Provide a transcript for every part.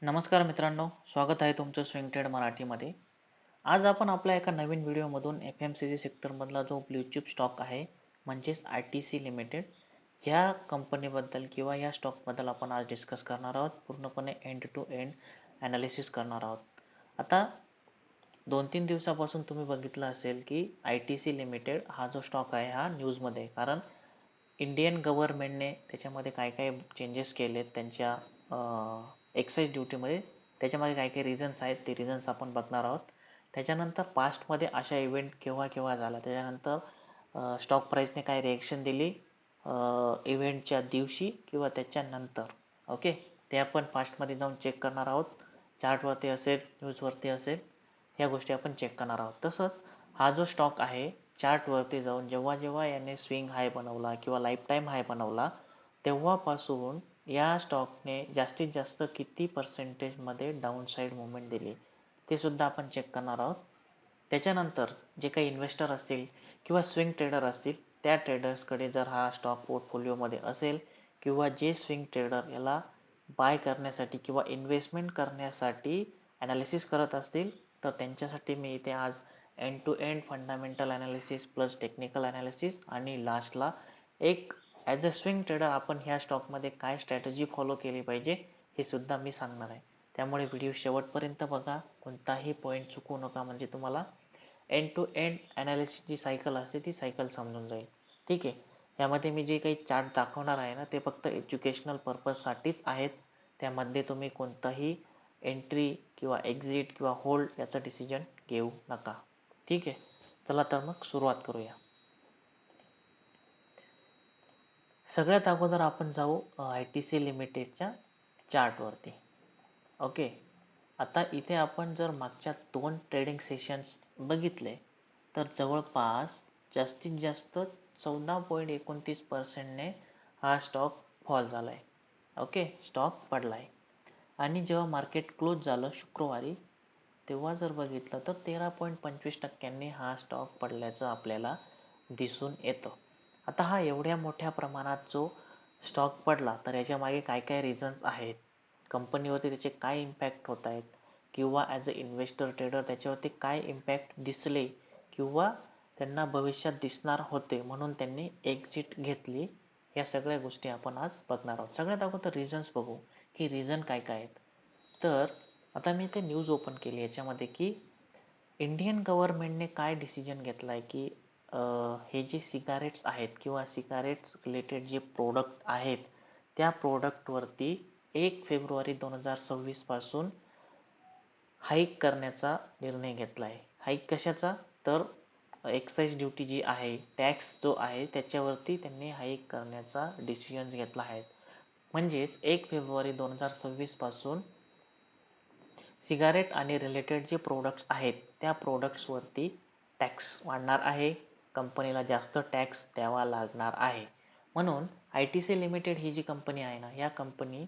नमस्कार मित्रांनो, स्वागत आहे तुमचं स्विंग ट्रेड मराठीमध्ये. आज आपण आपल्या एका नवीन व्हिडिओमधून FMCG सेक्टरमधला जो ब्लू चिप स्टॉक आहे म्हणजेच ITC लिमिटेड ह्या कंपनीबद्दल किंवा या स्टॉकबद्दल आपण आज डिस्कस करणार आहोत. पूर्णपणे एंड टू एंड ॲनालिसिस करणार आहोत. आता 2-3 दिवसापासून तुम्ही बघितलं असेल की ITC लिमिटेड हा जो स्टॉक आहे हा न्यूजमध्ये आहे. कारण इंडियन गव्हर्नमेंटने त्याच्यामध्ये काय काय चेंजेस केलेत त्यांच्या एक्साईज ड्युटीमध्ये. त्याच्यामागे काय काय रिझन्स आहेत ते रिझन्स आपण बघणार आहोत. त्याच्यानंतर पास्टमध्ये अशा इव्हेंट केव्हा केव्हा झाला, त्याच्यानंतर स्टॉक प्राईसने काय रिॲक्शन दिली इव्हेंटच्या दिवशी किंवा त्याच्यानंतर. ओके, ते आपण पास्टमध्ये जाऊन चेक करणार आहोत. चार्टवरती असेल, न्यूजवरती असेल, ह्या गोष्टी आपण चेक करणार आहोत. तसंच हा जो स्टॉक आहे चार्टवरती जाऊन जेव्हा जेव्हा याने स्विंग हाय बनवला किंवा लाईफ टाईम हाय बनवला तेव्हापासून या स्टॉकने जास्तीत जास्त किती पर्सेंटेजमध्ये डाऊन साईड मुवमेंट दिली ते सुद्धा आपण चेक करणार आहोत. त्याच्यानंतर जे काही इन्व्हेस्टर असतील किंवा स्विंग ट्रेडर असतील त्या ट्रेडर्सकडे जर हा स्टॉक पोर्टफोलिओमध्ये असेल किंवा जे स्विंग ट्रेडर याला बाय करण्यासाठी किंवा इन्व्हेस्टमेंट करण्यासाठी ॲनालिसिस करत असतील तर त्यांच्यासाठी मी इथे आज end to end fundamental analysis plus technical analysis आणि लास्टला एक ॲज अ स्विंग ट्रेडर आपण ह्या स्टॉकमध्ये काय स्ट्रॅटेजी फॉलो केली पाहिजे हे सुद्धा मी सांगणार आहे. त्यामुळे व्हिडिओ शेवटपर्यंत बघा, कोणताही पॉईंट चुकू नका, म्हणजे तुम्हाला एंड टू एंड ॲनालिसिसची सायकल असते ती सायकल समजून जाईल. ठीक आहे, यामध्ये मी जे काही चार्ट दाखवणार आहे ना ते फक्त एज्युकेशनल पर्पजसाठीच आहेत. त्यामध्ये तुम्ही कोणताही एंट्री किंवा एक्झिट किंवा होल्ड याचा डिसिजन घेऊ नका. ठीक आहे, चला तर मग सुरुवात करूया. सगळ्यात अगोदर आपण जाऊ ITC लिमिटेडच्या चार्टवरती. ओके, आता इथे आपण जर मागच्या 2 ट्रेडिंग सेशन्स बघितले तर जवळपास जास्तीत जास्त 14.29%ने हा स्टॉक फॉल झाला आहे. ओके, स्टॉक पडला आहे. आणि जेव्हा मार्केट क्लोज झालं शुक्रवारी तेव्हा जर बघितलं तर 13.25% हा स्टॉक पडल्याचं आपल्याला दिसून येतं. आता हा एवढ्या मोठ्या प्रमाणात जो स्टॉक पडला तर याच्या मागे काय काय रिझन्स आहेत, कंपनीवरती त्याचे काय इम्पॅक्ट होत आहेत किंवा ॲज अ इन्व्हेस्टर ट्रेडर त्याच्यावरती काय इम्पॅक्ट दिसले किंवा त्यांना भविष्यात दिसणार होते म्हणून त्यांनी एक्झिट घेतली, या सगळ्या गोष्टी आपण आज बघणार आहोत. सगळ्यात अगोदर रिझन्स बघू की रिझन काय काय आहेत. तर आता मी ते न्यूज ओपन केली याच्यामध्ये की इंडियन गव्हर्नमेंटने काय डिसिजन घेतला आहे की हे जे सिगारेट्स आहेत किंवा सिगारेट्स रिलेटेड जे प्रोडक्ट आहेत त्या प्रोडक्टवरती 1 फेब्रुवारी 2026 पासून हाईक करण्याचा निर्णय घेतला आहे. हाईक कशाचा, तर एक्साईज ड्युटी जी आहे, टॅक्स जो आहे त्याच्यावरती त्यांनी हाईक करण्याचा डिसिजन घेतला आहे. म्हणजेच 1 फेब्रुवारी 2026 पासून सिगारेट आणि रिलेटेड जे प्रोडक्ट्स आहेत त्या प्रोडक्ट्सवरती टॅक्स वाढणार आहे. कंपनीला जास्त टॅक्स द्यावा लागणार आहे. म्हणून ITC लिमिटेड ही जी कंपनी आहे ना, या कंपनी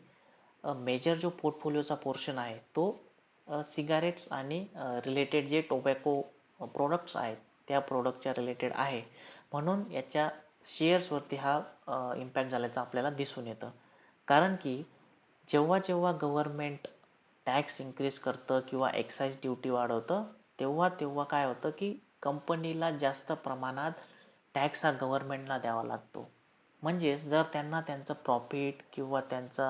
मेजर जो पोर्टफोलिओचा पोर्शन आहे तो सिगारेट्स आणि रिलेटेड जे टोबॅको प्रोडक्ट्स आहेत त्या प्रोडक्टच्या रिलेटेड आहे. म्हणून याच्या शेअर्सवरती हा इम्पॅक्ट झाल्याचं आपल्याला दिसून येतं. कारण की जेव्हा जेव्हा गव्हर्नमेंट टॅक्स इन्क्रीज करतं किंवा एक्साईज ड्युटी वाढवतं तेव्हा तेव्हा काय होतं की कंपनीला जास्त प्रमाणात टॅक्स हा गव्हर्नमेंटला द्यावा लागतो. म्हणजेच जर त्यांना त्यांचं प्रॉफिट किंवा त्यांचा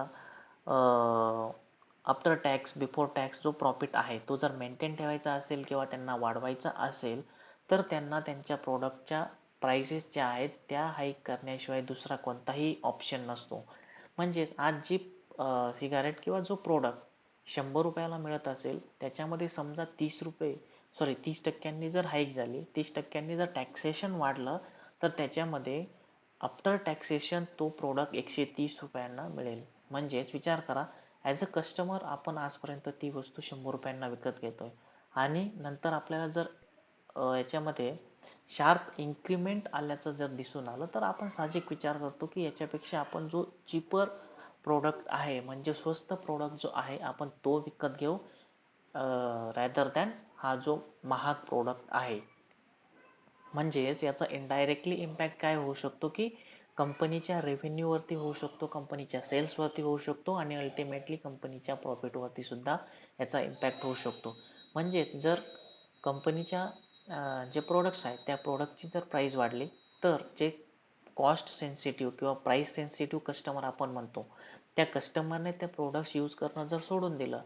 आफ्टर टॅक्स बिफोर टॅक्स जो प्रॉफिट आहे तो जर मेंटेन ठेवायचा असेल किंवा त्यांना वाढवायचा असेल तर त्यांना त्यांच्या प्रोडक्टच्या प्राइसेस ज्या आहेत त्या हाईक करण्याशिवाय दुसरा कोणताही ऑप्शन नसतो. म्हणजेच आज जी सिगारेट किंवा जो प्रोडक्ट 100 रुपयाला मिळत असेल त्याच्यामध्ये समजा 30% जर हाईक झाली, 30% जर टॅक्सेशन वाढलं तर त्याच्यामध्ये आफ्टर टॅक्सेशन तो प्रोडक्ट 130 रुपयांना मिळेल. म्हणजेच विचार करा, ॲज अ कस्टमर आपण आजपर्यंत ती वस्तू 100 रुपयांना विकत घेतोय आणि नंतर आपल्याला जर याच्यामध्ये शार्प इन्क्रीमेंट आल्याचं जर दिसून आलं तर आपण साहजिक विचार करतो की याच्यापेक्षा आपण जो चीपर प्रोडक्ट आहे म्हणजे स्वस्त प्रोडक्ट जो आहे आपण तो विकत घेऊ रॅदर दॅन हा जो महाग प्रोडक्ट आहे. म्हणजेच याचा इनडायरेक्टली इम्पॅक्ट काय होऊ शकतो की कंपनीच्या रेव्हेन्यूवरती होऊ शकतो, कंपनीच्या सेल्सवरती होऊ शकतो आणि अल्टिमेटली कंपनीच्या प्रॉफिटवरती सुद्धा याचा इम्पॅक्ट होऊ शकतो. म्हणजेच जर कंपनीच्या जे प्रोडक्ट्स आहेत त्या प्रोडक्टची जर प्राईस वाढली तर जे कॉस्ट सेन्सिटिव्ह किंवा प्राईस सेन्सिटिव्ह कस्टमर आपण म्हणतो त्या कस्टमरने त्या प्रोडक्ट्स यूज करणं जर सोडून दिलं,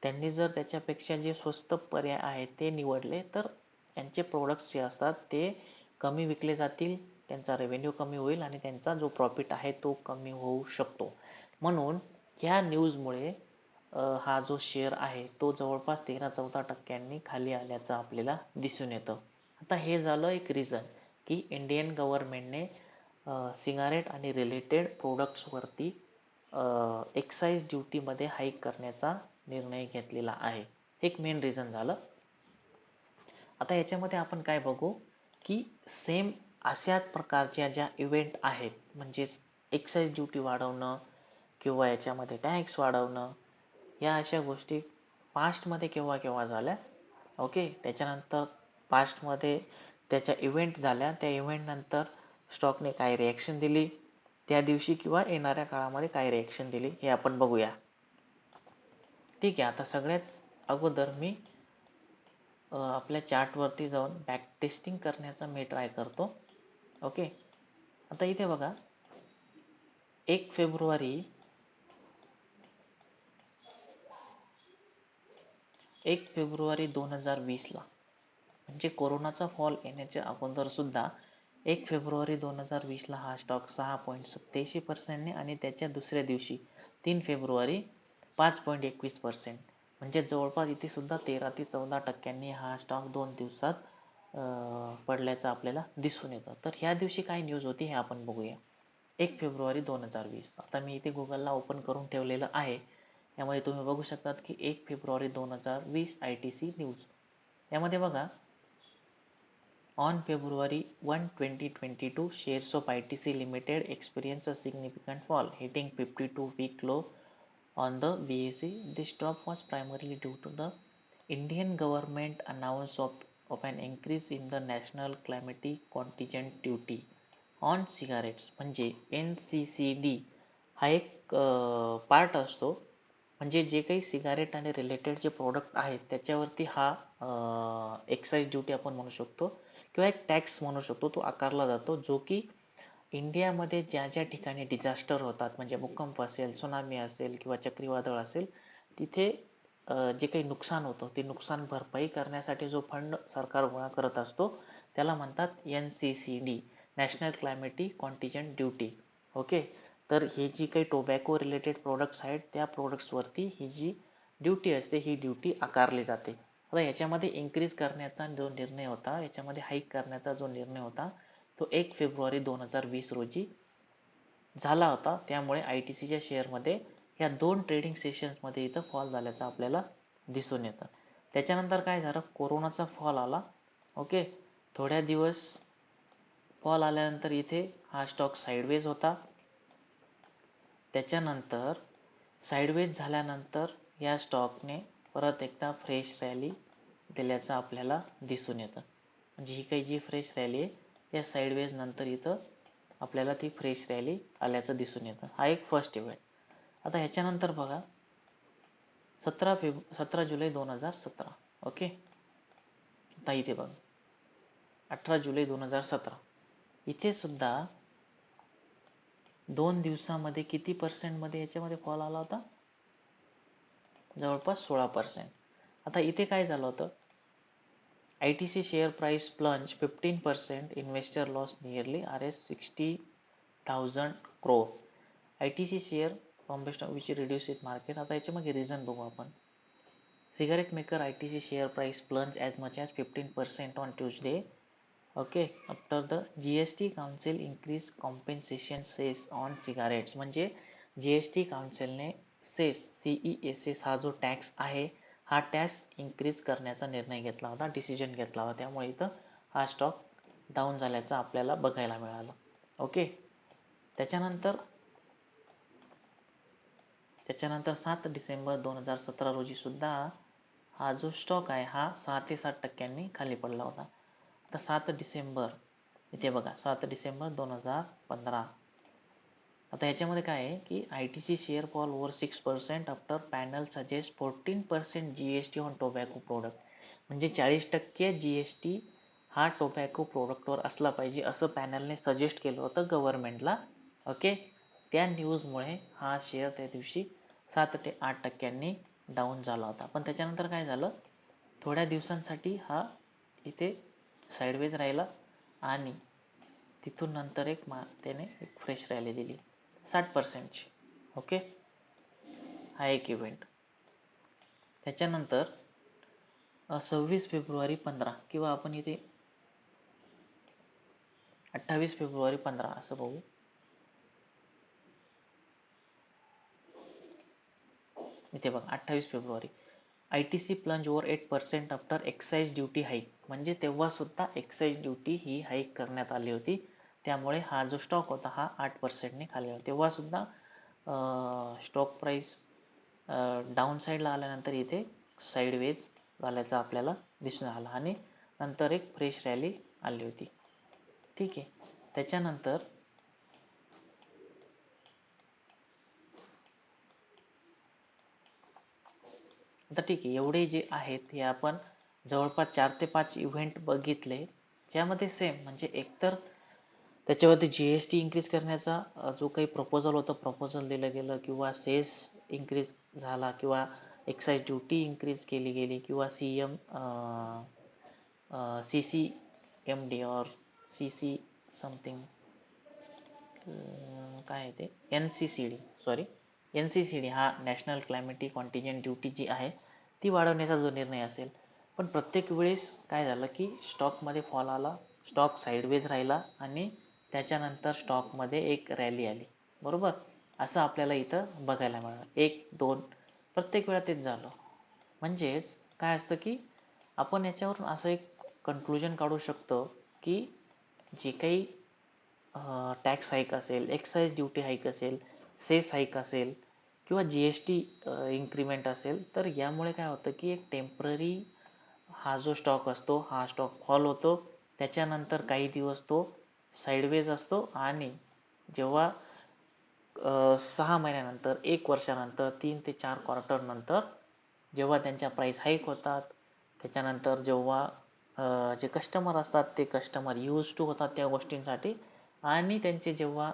त्यांनी जर त्याच्यापेक्षा जे स्वस्त पर्याय आहेत ते निवडले, तर त्यांचे प्रोडक्ट्स जे असतात ते कमी विकले जातील, त्यांचा रेव्हेन्यू कमी होईल आणि त्यांचा जो प्रॉफिट आहे तो कमी होऊ शकतो. म्हणून ह्या न्यूजमुळे हा जो शेअर आहे तो जवळपास 13-14% खाली आल्याचं आपल्याला दिसून येतं. आता हे झालं एक रिझन की इंडियन गव्हर्नमेंटने सिगारेट आणि रिलेटेड प्रोडक्ट्सवरती एक्साईज ड्युटीमध्ये हाईक करण्याचा निर्णय घेतलेला आहे. एक मेन रिझन झालं. आता याच्यामध्ये आपण काय बघू की सेम अशाच प्रकारच्या ज्या इव्हेंट आहेत, म्हणजेच एक्साईज ड्युटी वाढवणं किंवा याच्यामध्ये टॅक्स वाढवणं, या अशा गोष्टी पास्टमध्ये केव्हा केव्हा झाल्या. ओके, त्याच्यानंतर पास्टमध्ये त्याच्या इव्हेंट झाल्या, त्या इव्हेंट नंतर स्टॉकने काय रिॲक्शन दिली, त्या दिवशी किंवा येणाऱ्या काळामध्ये काय रिॲक्शन दिली हे आपण बघूया. ठीक आहे, आता सगळ्यात अगोदर मी आपल्या चार्टवरती जाऊन बॅक टेस्टिंग करण्याचा मी ट्राय करतो. ओके, आता इथे बघा 1 फेब्रुवारी 2020 ला, म्हणजे कोरोनाचा फॉल येण्याच्या अगोदर सुद्धा 1 फेब्रुवारी 2020 ला हा स्टॉक 6.87% ने आणि त्याच्या दुसऱ्या दिवशी 3 फेब्रुवारी 5.21%, म्हणजे जवळपास इथे सुद्धा 13 ते 14% हा स्टॉक 2 दिवसात पडल्याचं आपल्याला दिसून येतं. तर ह्या दिवशी काय न्यूज होती हे आपण बघूया. 1 फेब्रुवारी 2020, आता मी इथे गुगलला ओपन करून ठेवलेलं आहे, यामध्ये तुम्ही बघू शकतात की 1 फेब्रुवारी 2020 ITC न्यूज. यामध्ये बघा, On February 1, 2022, shares of ITC Limited experienced a significant fall, hitting 52-week low on the BSE. This drop was primarily due to the Indian government announcement of an increase in the National Calamity Contingent Duty on cigarettes. म्हणजे NCCD हा एक part असतो, म्हणजे जे काही cigarette आणि related जे product आहेत त्याच्यावरती हा एक्साईज ड्युटी आपण म्हणू शकतो किंवा एक टॅक्स म्हणू शकतो, तो आकारला जातो, जो की इंडियामध्ये ज्या ज्या ठिकाणी डिझास्टर होतात, म्हणजे भूकंप असेल, सुनामी असेल किंवा चक्रीवादळ असेल, तिथे जे काही नुकसान होतं ते नुकसान भरपाई करण्यासाठी जो फंड सरकार गोळा करत असतो त्याला म्हणतात NCCD, national calamity contingent duty. Okay, तर हे जी काही टोबॅको रिलेटेड प्रोडक्ट्स आहेत त्या प्रोडक्ट्सवरती ही जी ड्युटी असते ही ड्युटी आकारली जाते. आता याच्यामध्ये इन्क्रीज करण्याचा जो निर्णय होता, याच्यामध्ये हाईक करण्याचा जो निर्णय होता तो 1 फेब्रुवारी 2020 रोजी झाला होता. त्यामुळे ITCच्या शेअरमध्ये या 2 ट्रेडिंग सेशन्समध्ये इथं फॉल झाल्याचं आपल्याला दिसून येतं. त्याच्यानंतर काय झालं, कोरोनाचा फॉल आला. ओके, थोड्या दिवस फॉल आल्यानंतर इथे हा स्टॉक साईडवेज होता. त्याच्यानंतर साईडवेज झाल्यानंतर या स्टॉकने परत एकदा फ्रेश रॅली दिल्याचं आपल्याला दिसून येतं. म्हणजे ही काही जी फ्रेश रॅली आहे या साईडवेज नंतर इथं आपल्याला ती फ्रेश रॅली आल्याचं दिसून येतं. हा एक फर्स्ट इव्हेंट. आता ह्याच्यानंतर बघा 17 जुलै 2017. ओके, आता इथे बघा 18 जुलै 2017, इथे सुद्धा 2 दिवसामध्ये किती पर्सेंटमध्ये याच्यामध्ये फॉल आला होता, जवळपास 16%. आता इथे काय झालं होतं, ITC share price plunge 15%, investor lost nearly Rs 60,000 crore. ITC share from which reduce its market. आता याच्यामध्ये रिझन बघू आपण. Cigarette maker ITC share price plunged as much as 15% on Tuesday. Okay, after the GST Council increased compensation cess on cigarettes. म्हणजे GST काउन्सिलने CESS हा जो tax आहे हा tax increase करण्याचा निर्णय घेतला होता, डिसिजन घेतला होता. त्यामुळे इथं हा स्टॉक डाऊन झाल्याचं आपल्याला बघायला मिळालं. ओके, त्याच्यानंतर 7 डिसेंबर 2017 रोजी सुद्धा हा जो स्टॉक आहे हा 6 ते 7% खाली पडला होता. आता 7 डिसेंबर इथे बघा, 7 डिसेंबर 2015 आता ह्याच्यामध्ये काय आहे की ITC share fall over 6% after panel suggest 14% GST on tobacco product. म्हणजे 40% GST हा टोबॅको प्रोडक्टवर असला पाहिजे असं पॅनलने सजेस्ट केलं होतं गव्हर्नमेंटला. ओके, त्या न्यूजमुळे हा शेअर त्या दिवशी 7 ते 8% डाऊन झाला होता. पण त्याच्यानंतर काय झालं, थोड्या दिवसांसाठी हा इथे साईडवेज राहिला आणि तिथून नंतर त्याने एक फ्रेश रॅली दिली 60%ची. ओके, हा एक इव्हेंट. त्याच्यानंतर 26 फेब्रुवारी 15 किंवा आपण इथे 28 फेब्रुवारी 15 असं बघू. इथे बघा 28 February ITC plunge over 8% after excise duty hike. म्हणजे तेव्हा सुद्धा एक्साइज ड्युटी ही हाईक करण्यात आली होती, त्यामुळे हा जो स्टॉक होता हा 8%ने खाली आला. तेव्हा सुद्धा स्टॉक प्राइस डाऊन साईडला आल्यानंतर इथे साईडवेज झाल्याचं आपल्याला दिसून आलं आणि नंतर एक फ्रेश रॅली आली होती. ठीक आहे, त्याच्यानंतर आता ठीक आहे, एवढे जे आहेत हे आपण जवळपास 4 ते 5 इव्हेंट बघितले, ज्यामध्ये सेम म्हणजे एकतर त्याच्यावरती GST इन्क्रीज करण्याचा जो काही प्रपोजल दिलं गेलं किंवा सेस इन्क्रीज झाला किंवा एक्साइज ड्युटी इन्क्रीज केली गेली किंवा CCMD और CC समथिंग काय आहे ते NCCD हा नॅशनल क्लायमेटिक कॉन्टिजेंट ड्युटी जी आहे ती वाढवण्याचा जो निर्णय असेल. पण प्रत्येक वेळेस काय झालं की स्टॉकमध्ये फॉल आला, स्टॉक साईडवेज राहिला आणि त्याच्यानंतर स्टॉकमध्ये एक रॅली आली. बरोबर, असं आपल्याला इथं बघायला मिळालं. 1-2 प्रत्येक वेळा तेच झालं. म्हणजेच काय असतं की आपण याच्यावरून असं एक कन्क्लुजन काढू शकतो की जे काही टॅक्स हाईक असेल, एक्साइज ड्युटी हाईक असेल, सेस हाईक असेल किंवा GST इन्क्रीमेंट असेल, तर यामुळे काय होतं की एक टेम्पररी हा जो स्टॉक असतो हा स्टॉक फॉल होतो. त्याच्यानंतर काही दिवस तो साईडवेज असतो आणि जेव्हा 6 महिन्यानंतर, 1 वर्षानंतर, 3 ते 4 क्वार्टर नंतर जेव्हा त्यांच्या प्राइस हाईक होतात, त्याच्यानंतर जेव्हा जे कस्टमर असतात ते कस्टमर यूज टू होतात त्या गोष्टींसाठी आणि त्यांचे जेव्हा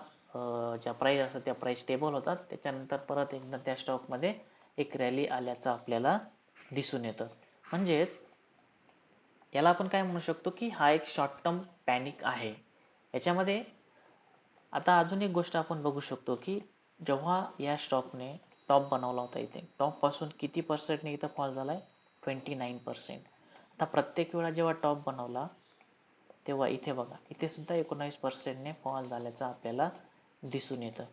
ज्या प्राइस असतात त्या प्राइस स्टेबल होतात, त्याच्यानंतर परत एकदा त्या स्टॉकमध्ये एक रॅली आल्याचं आपल्याला दिसून येतं. म्हणजेच याला आपण काय म्हणू शकतो की हा एक शॉर्ट टर्म पॅनिक आहे. याच्यामध्ये आता अजून एक गोष्ट आपण बघू शकतो की जेव्हा या स्टॉकने टॉप बनवला होता, इथे टॉप पासून किती पर्सेंटने इथं फॉल झालाय, 29%. आता प्रत्येक वेळा जेव्हा टॉप बनवला तेव्हा इथे बघा, इथे सुद्धा 19%ने फॉल झाल्याचं आपल्याला दिसून येतं.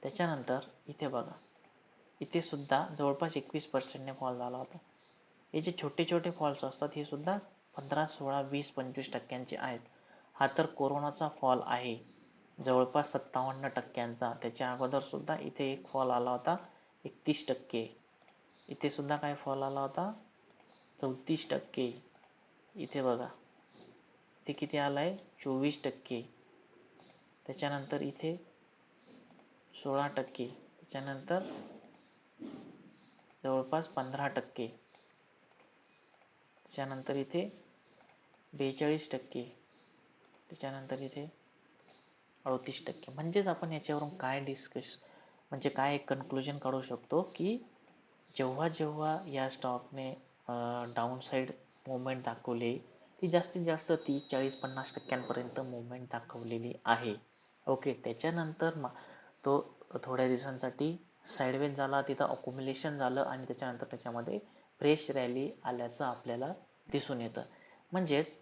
त्याच्यानंतर इथे बघा, इथे सुद्धा जवळपास 21%ने फॉल झाला होता. हे जे छोटे छोटे फॉल्स असतात हे सुद्धा 15, 16, 20, 25% आहेत. हा तर कोरोनाचा फॉल आहे जवळपास 57%. त्याच्या अगोदर सुद्धा इथे एक फॉल आला होता 31%. इथे सुद्धा काय फॉल आला होता 34%. इथे बघा, इथे किती आलाय 24%. त्याच्यानंतर इथे 16%. त्याच्यानंतर जवळपास 15%. त्याच्यानंतर इथे 42%. त्याच्यानंतर इथे 38%. म्हणजेच आपण याच्यावरून काय म्हणजे काय कन्क्लुजन काढू शकतो की जेव्हा जेव्हा या स्टॉकने डाऊन साईड मुवमेंट दाखवली, ती जास्तीत जास्त 30, 40, 50% मुवमेंट दाखवलेली आहे. ओके, त्याच्यानंतर तो थोड्या दिवसांसाठी साईडवेज झाला, तिथं अक्युमुलेशन झालं आणि त्याच्यानंतर त्याच्यामध्ये फ्रेश रॅली आल्याचं आपल्याला दिसून येतं. म्हणजेच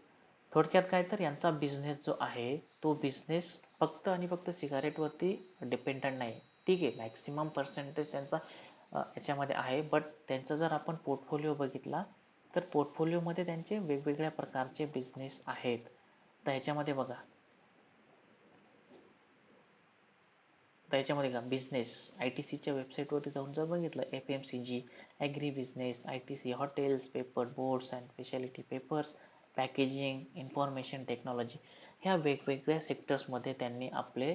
थोडक्यात काय तर यांचा बिझनेस जो आहे तो बिझनेस फक्त आणि फक्त सिगारेटवरती डिपेंडंट नाही. ठीक आहे, मॅक्सिमम पर्सेंटेज त्यांचा याच्यामध्ये आहे, बट त्यांचा जर आपण पोर्टफोलिओ बघितला तर पोर्टफोलिओमध्ये त्यांचे वेगवेगळ्या प्रकारचे बिझनेस आहेत. तर ह्याच्यामध्ये बघा, तर याच्यामध्ये का बिझनेस ITCच्या वेबसाईटवरती जाऊन जर बघितलं, FMCG, agri business, ITC hotels, paper boards and speciality papers, packaging, information technology, ह्या वेगवेगळ्या सेक्टर्समध्ये त्यांनी आपले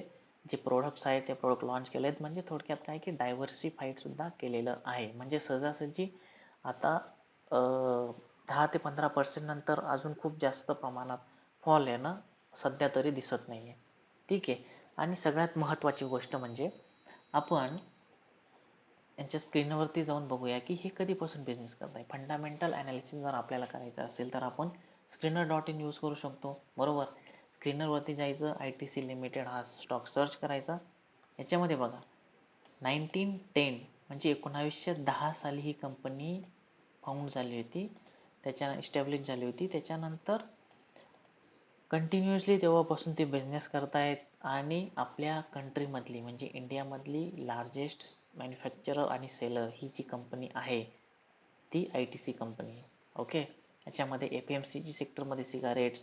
जे प्रोडक्ट्स आहेत ते प्रोडक्ट लॉन्च केले आहेत. म्हणजे थोडक्यात काय की डायव्हर्सिफाईड सुद्धा केलेलं आहे. म्हणजे सहजासहजी आता 10 ते 15% नंतर अजून खूप जास्त प्रमाणात फॉल येणं सध्या तरी दिसत नाही आहे. ठीक आहे. आणि सगळ्यात महत्त्वाची गोष्ट म्हणजे आपण यांच्या स्क्रीनवरती जाऊन बघूया की हे कधीपासून बिझनेस करत आहे. फंडामेंटल ॲनालिसिस जर आपल्याला करायचं असेल तर आपण screener.in यूज करू शकतो, बरोबर. स्क्रीनरवरती जायचं, ITC लिमिटेड हा स्टॉक सर्च करायचा. याच्यामध्ये बघा 1910 म्हणजे 1910 साली ही कंपनी फाउंड झाली होती, इस्टॅब्लिश झाली होती. त्याच्यानंतर कंटिन्युअसली तेव्हापासून ते बिझनेस करतायत आणि आपल्या कंट्रीमधली म्हणजे इंडियामधली लार्जेस्ट मॅन्युफॅक्चरर आणि सेलर ही जी कंपनी आहे ती ITC कंपनी आहे. ओके. याच्यामध्ये FMCG सेक्टरमध्ये सिगारेट्स,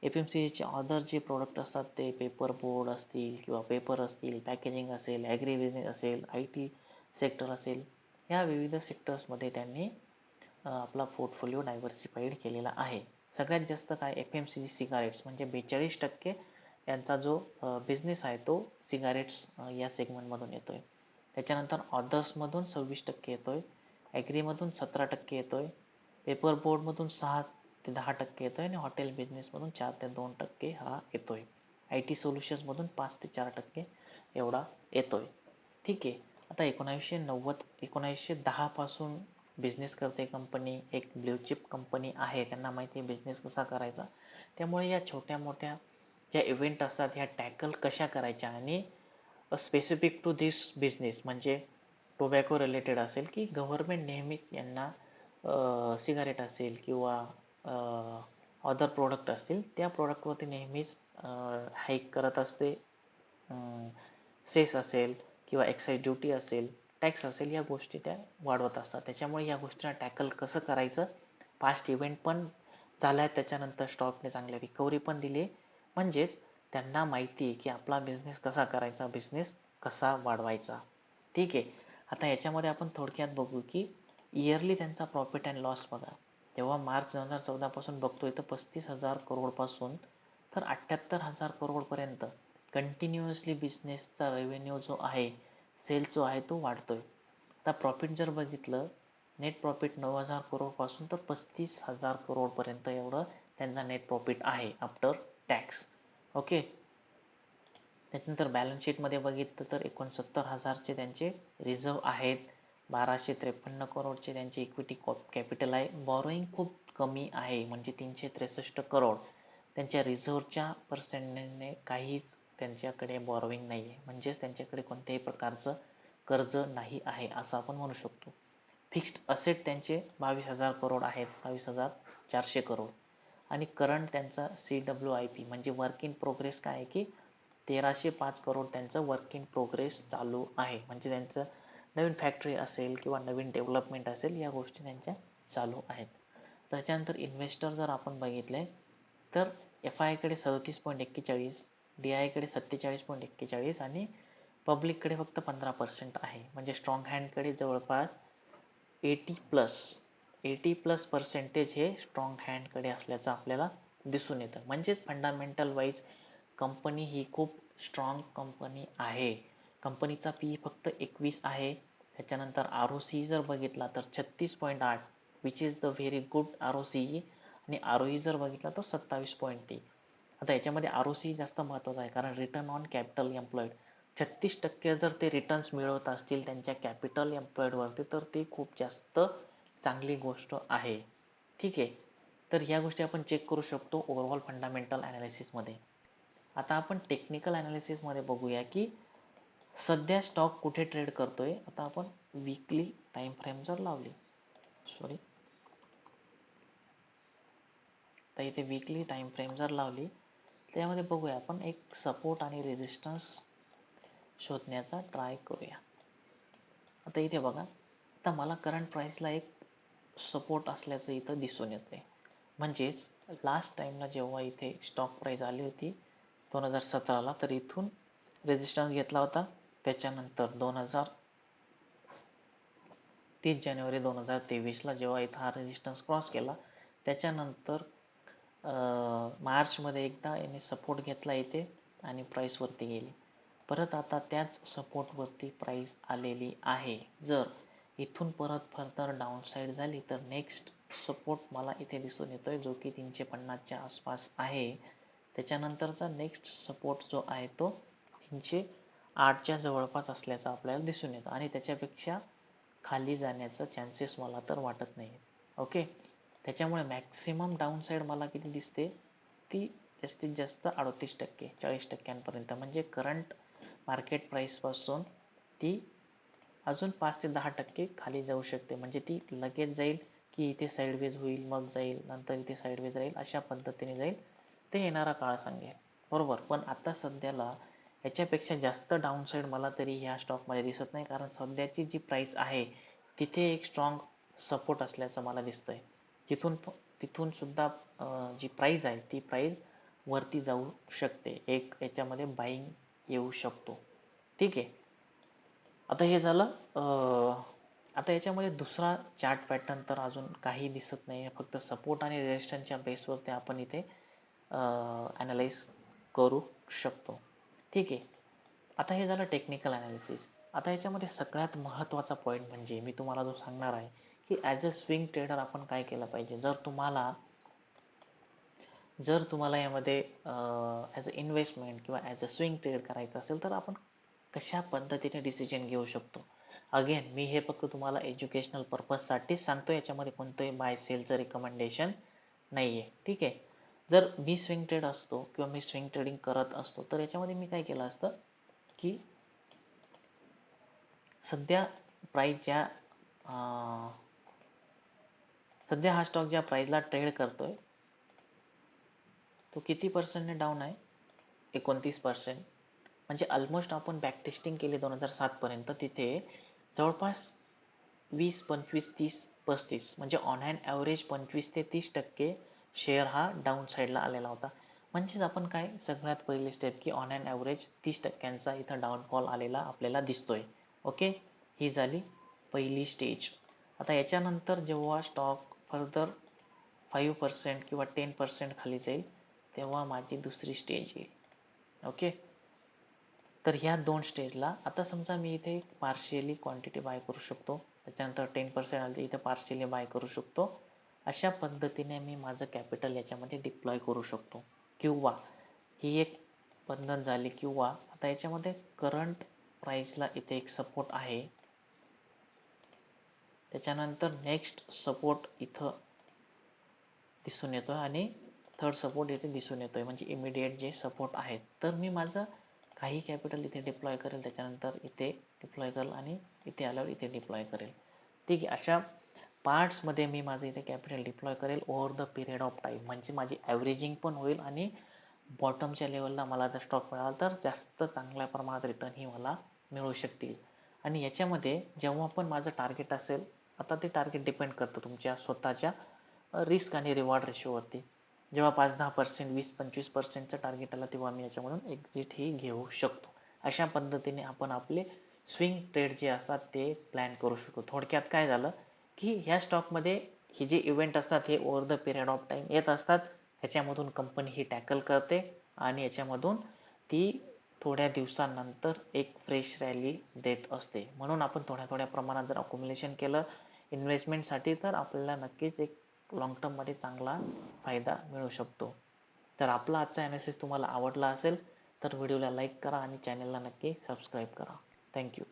FMCGचे अदर जे प्रोडक्ट असतात ते पेपर बोर्ड असतील किंवा पेपर असतील, पॅकेजिंग असेल, ॲग्री बिझनेस असेल, IT सेक्टर असेल, या विविध सेक्टर्समध्ये त्यांनी आपला पोर्टफोलिओ डायव्हर्सिफाईड केलेला आहे. सगळ्यात जास्त काय FMCG सिगारेट्स म्हणजे 42% यांचा जो बिझनेस आहे तो सिगारेट्स या सेगमेंटमधून येतोय. त्याच्यानंतर अदर्समधून 26% येतोय, ॲग्रीमधून 17% येतोय, पेपर बोर्डमधून 6 ते 10% येतोय आणि हॉटेल बिझनेसमधून 4 ते 2% हा येतोय. IT सोल्युशन्समधून 5 ते 4% एवढा येतोय. ठीक आहे. आता 1910 पासून बिझनेस करते कंपनी, एक ब्ल्यू चिप कंपनी आहे, त्यांना माहिती आहे बिझनेस कसा करायचा. त्यामुळे या छोट्या मोठ्या ज्या इव्हेंट असतात ह्या टॅकल कशा करायच्या आणि स्पेसिफिक टू धिस बिझनेस म्हणजे टोबॅको रिलेटेड असेल की गव्हर्नमेंट नेहमीच यांना सिगारेट असेल किंवा अदर प्रोडक्ट असतील त्या प्रोडक्टवरती नेहमीच हाईक करत असते. सेस असेल किंवा एक्साईज ड्युटी असेल, टॅक्स असेल, या गोष्टी त्या वाढवत असतात. त्याच्यामुळे या गोष्टींना टॅकल कसं करायचं, पास्ट इव्हेंट पण झाल्या, त्याच्यानंतर स्टॉकने चांगले रिकव्हरी पण दिली. म्हणजेच त्यांना माहिती आहे की आपला बिझनेस कसा करायचा, बिझनेस कसा वाढवायचा. ठीक आहे. आता याच्यामध्ये आपण थोडक्यात बघू की इयरली त्यांचा प्रॉफिट अँड लॉस बघा. तेव्हा मार्च 2014 पासून बघतोय तर 35,000 करोड पासून तर 78,000 करोड पर्यंत कंटिन्युअसली बिझनेसचा रेव्हेन्यू जो आहे, सेल्स जो आहे तो वाढतोय. आता प्रॉफिट जर बघितलं, नेट प्रॉफिट 9,000 करोड पासून तर 35,000 करोड पर्यंत एवढं त्यांचा नेट प्रॉफिट आहे आफ्टर टॅक्स. ओके. त्याच्यानंतर बॅलन्स शीटमध्ये बघितलं तर 69,000चे त्यांचे रिझर्व आहेत, 1,253 करोडचे त्यांचे इक्विटी कॅपिटल आहे, बॉरोईंग खूप कमी आहे म्हणजे 363 करोड. त्यांच्या रिझर्वच्या पर्सेंटने काहीच त्यांच्याकडे बॉरोईंग नाही आहे, म्हणजेच त्यांच्याकडे कोणत्याही प्रकारचं कर्ज नाही आहे असं आपण म्हणू शकतो. फिक्स्ड असेट त्यांचे 22,000 करोड आहेत, 22,400 करोड. आणि करंट त्यांचा CWIP म्हणजे वर्क इन प्रोग्रेस काय आहे की 1,305 करोड त्यांचं वर्क इन प्रोग्रेस चालू आहे. म्हणजे त्यांचं नवीन फॅक्टरी असेल किंवा नवीन डेव्हलपमेंट असेल या गोष्टी त्यांच्या चालू आहेत. त्याच्यानंतर इन्व्हेस्टर जर आपण बघितले तर FII कडे 37.41, DI कडे 47.41 आणि पब्लिककडे फक्त 15% आहे. म्हणजे स्ट्रॉंग हँडकडे जवळपास 80+ हे स्ट्रॉंग हँडकडे असल्याचं आपल्याला दिसून येतं. म्हणजेच फंडामेंटल वाईज कंपनी ही खूप स्ट्रॉंग कंपनी आहे. कंपनीचा PE फक्त 21 आहे. त्याच्यानंतर ROCE जर बघितला तर 36.8 which is the very good ROCE आणि ROE जर बघितला तर 27.3. आता याच्यामध्ये ROCE जास्त महत्त्वाचा आहे कारण रिटर्न ऑन कॅपिटल एम्प्लॉईड 36% जर ते रिटर्न्स मिळवत असतील त्यांच्या कॅपिटल एम्प्लॉईडवरती तर ते खूप जास्त चांगली गोष्ट आहे. ठीक आहे. तर ह्या गोष्टी आपण चेक करू शकतो ओव्हरऑल फंडामेंटल ॲनालिसिसमध्ये. आता आपण टेक्निकल ॲनालिसिसमध्ये बघूया की सध्या स्टॉक कुठे ट्रेड करतोय. आता आपण वीकली टाइम फ्रेम जर लावली, तर इथे वीकली टाइम फ्रेम जर लावली त्यामध्ये बघूया आपण एक सपोर्ट आणि रेजिस्टन्स शोधण्याचा ट्राय करूया. आता इथे बघा, आता मला करंट प्राइसला एक सपोर्ट असल्याचं इथं दिसून येतंय. म्हणजेच लास्ट टाइमला जेव्हा इथे स्टॉक प्राइस आली होती 2017ला तर इथून रेजिस्टन्स घेतला होता. त्याच्यानंतर 30 जानेवारी 2023ला जेव्हा इथं हा रेजिस्टन्स क्रॉस केला त्याच्यानंतर मार्चमध्ये एकदा याने सपोर्ट घेतला इथे आणि प्राइस वरती गेली. परत आता त्याच सपोर्टवरती प्राइस आलेली आहे. जर इथून परत फर्दर डाऊनसाईड झाली तर नेक्स्ट सपोर्ट मला इथे दिसून येतोय जो की 350च्या आसपास आहे. त्याच्यानंतरचा नेक्स्ट सपोर्ट जो आहे तो 308च्या जवळपास असल्याचा आपल्याला दिसून येतं आणि त्याच्यापेक्षा खाली जाण्याचं चान्सेस मला तर वाटत नाही. ओके, त्याच्यामुळे मॅक्सिमम डाऊनसाईड मला किती दिसते, ती जास्तीत जास्त 38% 40%पर्यंत, म्हणजे करंट मार्केट प्राइसपासून ती अजून 5 ते 10% खाली जाऊ शकते. म्हणजे ती लगेच जाईल की इथे साईडवेज होईल, मग जाईल, नंतर इथे साईडवेज राहील, अशा पद्धतीने जाईल, ते येणारा काळ सांगेल. बरोबर, पण आता सध्याला याच्यापेक्षा जास्त डाऊनसाईड मला तरी ह्या स्टॉकमध्ये दिसत नाही, कारण सध्याची जी प्राइस आहे तिथे एक स्ट्रॉंग सपोर्ट असल्याचं मला दिसतंय. तिथून सुद्धा जी प्राइस आहे ती प्राइस वरती जाऊ शकते, एक याच्यामध्ये बाईंग येऊ शकतो. ठीक आहे, आता हे झालं. आता याच्यामध्ये दुसरा चार्ट पॅटर्न तर अजून काही दिसत नाही, फक्त सपोर्ट आणि रेजिस्टन्सच्या बेसवरती आपण इथे ॲनालाइज करू शकतो. ठीक आहे, आता हे झालं टेक्निकल ॲनालिसिस. आता याच्यामध्ये सगळ्यात महत्त्वाचा पॉईंट म्हणजे मी तुम्हाला जो सांगणार आहे की ॲज अ स्विंग ट्रेडर आपण काय केलं पाहिजे. जर तुम्हाला यामध्ये ॲज अ इन्व्हेस्टमेंट किंवा ॲज अ स्विंग ट्रेड करायचं असेल तर आपण कशा पद्धतीने डिसिजन घेऊ शकतो. अगेन मी हे फक्त तुम्हाला एज्युकेशनल पर्पजसाठीच सांगतो, याच्यामध्ये कोणतंही बाय सेलचं रिकमेंडेशन नाही आहे. ठीक आहे, जर मी स्विंग ट्रेड असतो किंवा मी स्विंग ट्रेडिंग करत असतो तर याच्यामध्ये मी काय केलं असतं की सध्या हा स्टॉक ज्या प्राइसला ट्रेड करतोय तो किती पर्सेंटने डाऊन आहे, 29%. म्हणजे ऑलमोस्ट आपण बॅक टेस्टिंग केली 2007 पर्यंत, तिथे जवळपास 20, 25, 30, 35 म्हणजे ऑन अँड ॲव्हरेज 25 ते 30% शेअर हा डाऊन साईडला आलेला होता. म्हणजेच आपण काय, सगळ्यात पहिली स्टेप की ऑन अँड ॲव्हरेज 30%चा इथं डाऊनफॉल आलेला आपल्याला दिसतोय. ओके, ही झाली पहिली स्टेज. आता याच्यानंतर जेव्हा स्टॉक फर्दर 5% किंवा 10% खाली जाईल तेव्हा माझी दुसरी स्टेज येईल. ओके, तर ह्या दोन स्टेजला आता समजा मी इथे पार्शियली क्वांटिटी बाय करू शकतो, त्याच्यानंतर 10% आली इथे पार्शियली बाय करू शकतो. अशा पद्धतीने मी माझं कॅपिटल याच्यामध्ये डिप्लॉय करू शकतो. किंवा ही एक पद्धत झाली, किंवा आता याच्यामध्ये करंट प्राइसला इथे एक सपोर्ट आहे, त्याच्यानंतर नेक्स्ट सपोर्ट इथं दिसून येतोय आणि थर्ड सपोर्ट इथे दिसून येतोय, म्हणजे इमिडिएट जे सपोर्ट आहेत. तर मी माझं काही कॅपिटल इथे डिप्लॉय करेल, त्याच्यानंतर इथे डिप्लॉय करेल आणि इथे आल्यावर इथे डिप्लॉय करेल. ठीक आहे, अशा पार्ट्समध्ये मी माझं इथे कॅपिटल डिप्लॉय करेल over the period of time, म्हणजे माझी ॲव्हरेजिंग पण होईल आणि बॉटमच्या लेवलला मला जर स्टॉक मिळाला तर जास्त चांगल्या प्रमाणात रिटर्नही मला मिळू शकतील. आणि याच्यामध्ये जेव्हा पण माझं टार्गेट असेल, आता ते टार्गेट डिपेंड करतं तुमच्या स्वतःच्या रिस्क आणि रिवॉर्ड रेशोवरती. जेव्हा 5-10%, 20-25%चं टार्गेट आलं तेव्हा मी याच्यामधून एक्झिटही घेऊ शकतो. अशा पद्धतीने आपण आपले स्विंग ट्रेड जे असतात ते प्लॅन करू शकतो. थोडक्यात काय झालं की ह्या स्टॉकमध्ये हे जे इव्हेंट असतात हे over the period of time येत असतात, ह्याच्यामधून कंपनी ही टॅकल करते आणि याच्यामधून ती थोड्या दिवसांनंतर एक फ्रेश रॅली देत असते. म्हणून आपण थोड्या थोड्या प्रमाणात जर अकोम्युलेशन केलं इन्व्हेस्टमेंटसाठी तर आपल्याला नक्कीच एक लॉंग टर्ममध्ये चांगला फायदा मिळू शकतो. तर आपला आजचा ॲनालिसिस तुम्हाला आवडला असेल तर व्हिडिओला लाईक करा आणि चॅनलला नक्की सबस्क्राईब करा. थँक्यू.